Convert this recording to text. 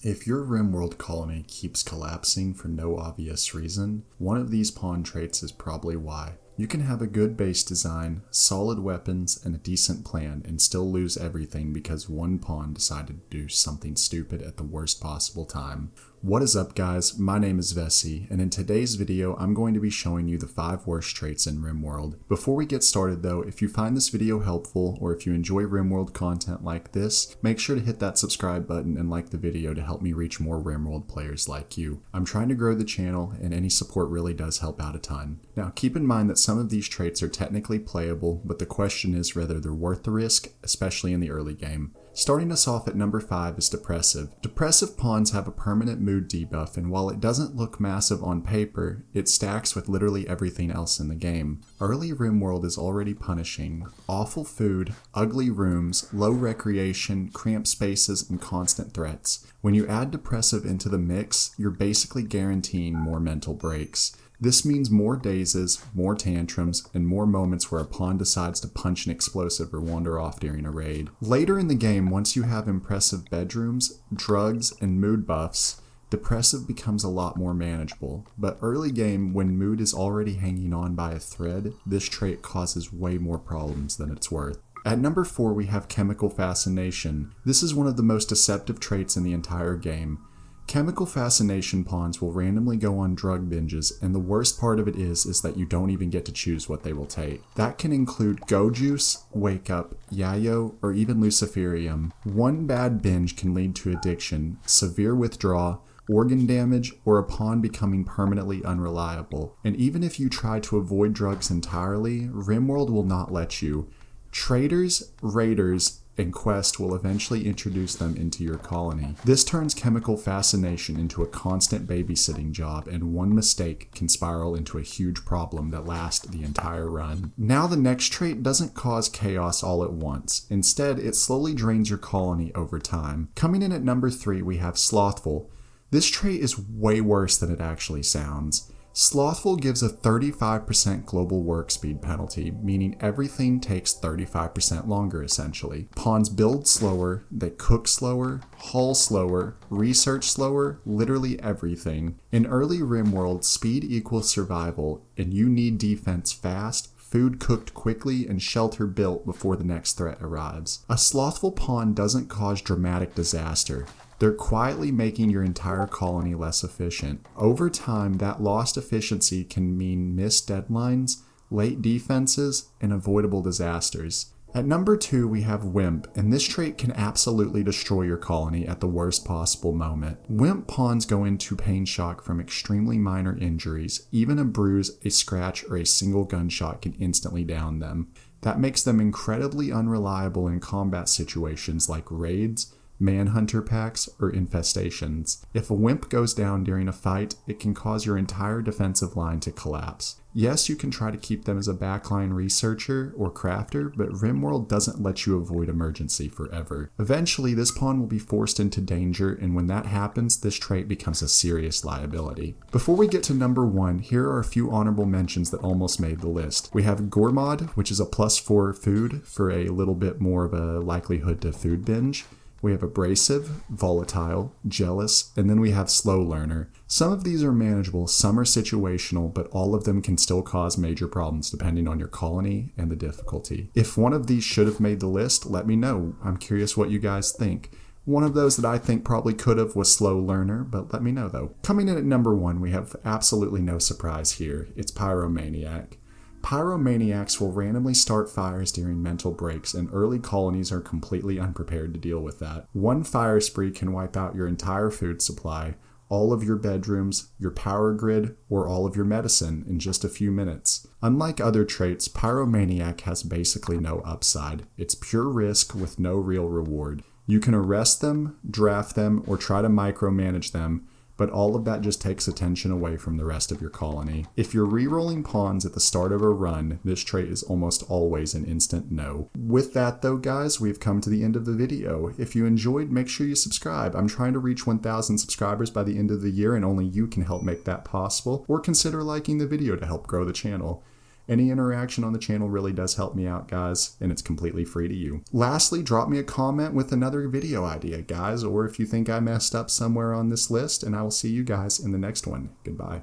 If your RimWorld colony keeps collapsing for no obvious reason, one of these pawn traits is probably why. You can have a good base design, solid weapons, and a decent plan and still lose everything because one pawn decided to do something stupid at the worst possible time. What is up guys, my name is Vessi, and in today's video I'm going to be showing you the 5 worst traits in RimWorld. Before we get started though, if you find this video helpful or if you enjoy RimWorld content like this, make sure to hit that subscribe button and like the video to help me reach more RimWorld players like you. I'm trying to grow the channel and any support really does help out a ton. Now keep in mind that some of these traits are technically playable, but the question is whether they're worth the risk, especially in the early game. Starting us off at number 5 is Depressive. Depressive pawns have a permanent mood debuff, and while it doesn't look massive on paper, it stacks with literally everything else in the game. Early RimWorld is already punishing. Awful food, ugly rooms, low recreation, cramped spaces, and constant threats. When you add Depressive into the mix, you're basically guaranteeing more mental breaks. This means more dazes, more tantrums, and more moments where a pawn decides to punch an explosive or wander off during a raid. Later in the game, once you have impressive bedrooms, drugs, and mood buffs, Depressive becomes a lot more manageable. But early game, when mood is already hanging on by a thread, this trait causes way more problems than it's worth. At number 4 we have Chemical Fascination. This is one of the most deceptive traits in the entire game. Chemical Fascination pawns will randomly go on drug binges, and the worst part of it is that you don't even get to choose what they will take. That can include Go Juice, Wake Up, Yayo, or even Luciferium. One bad binge can lead to addiction, severe withdrawal, organ damage, or a pawn becoming permanently unreliable. And even if you try to avoid drugs entirely, RimWorld will not let you. Traders, raiders, and Quest will eventually introduce them into your colony. This turns Chemical Fascination into a constant babysitting job, and one mistake can spiral into a huge problem that lasts the entire run. Now the next trait doesn't cause chaos all at once. Instead, it slowly drains your colony over time. Coming in at number 3 we have Slothful. This trait is way worse than it actually sounds. Slothful gives a 35% global work speed penalty, meaning everything takes 35% longer essentially. Pawns build slower, they cook slower, haul slower, research slower, literally everything. In early RimWorld, speed equals survival, and you need defense fast, food cooked quickly, and shelter built before the next threat arrives. A slothful pawn doesn't cause dramatic disaster. They're quietly making your entire colony less efficient. Over time, that lost efficiency can mean missed deadlines, late defenses, and avoidable disasters. At number 2 we have Wimp, and this trait can absolutely destroy your colony at the worst possible moment. Wimp pawns go into pain shock from extremely minor injuries. Even a bruise, a scratch, or a single gunshot can instantly down them. That makes them incredibly unreliable in combat situations like raids, manhunter packs, or infestations. If a Wimp goes down during a fight, it can cause your entire defensive line to collapse. Yes, you can try to keep them as a backline researcher or crafter, but RimWorld doesn't let you avoid emergency forever. Eventually, this pawn will be forced into danger, and when that happens, this trait becomes a serious liability. Before we get to number 1, here are a few honorable mentions that almost made the list. We have Gourmand, which is a +4 food for a little bit more of a likelihood to food binge. We have Abrasive, Volatile, Jealous, and then we have Slow Learner. Some of these are manageable, some are situational, but all of them can still cause major problems depending on your colony and the difficulty. If one of these should have made the list, let me know. I'm curious what you guys think. One of those that I think probably could have was Slow Learner, but let me know though. Coming in at number 1, we have absolutely no surprise here. It's Pyromaniac. Pyromaniacs will randomly start fires during mental breaks, and early colonies are completely unprepared to deal with that. One fire spree can wipe out your entire food supply, all of your bedrooms, your power grid, or all of your medicine in just a few minutes. Unlike other traits, Pyromaniac has basically no upside. It's pure risk with no real reward. You can arrest them, draft them, or try to micromanage them, but all of that just takes attention away from the rest of your colony. If you're re-rolling pawns at the start of a run, this trait is almost always an instant no. With that though guys, we've come to the end of the video. If you enjoyed, make sure you subscribe. I'm trying to reach 1,000 subscribers by the end of the year, and only you can help make that possible, or consider liking the video to help grow the channel. Any interaction on the channel really does help me out, guys, and it's completely free to you. Lastly, drop me a comment with another video idea, guys, or if you think I messed up somewhere on this list, and I will see you guys in the next one. Goodbye.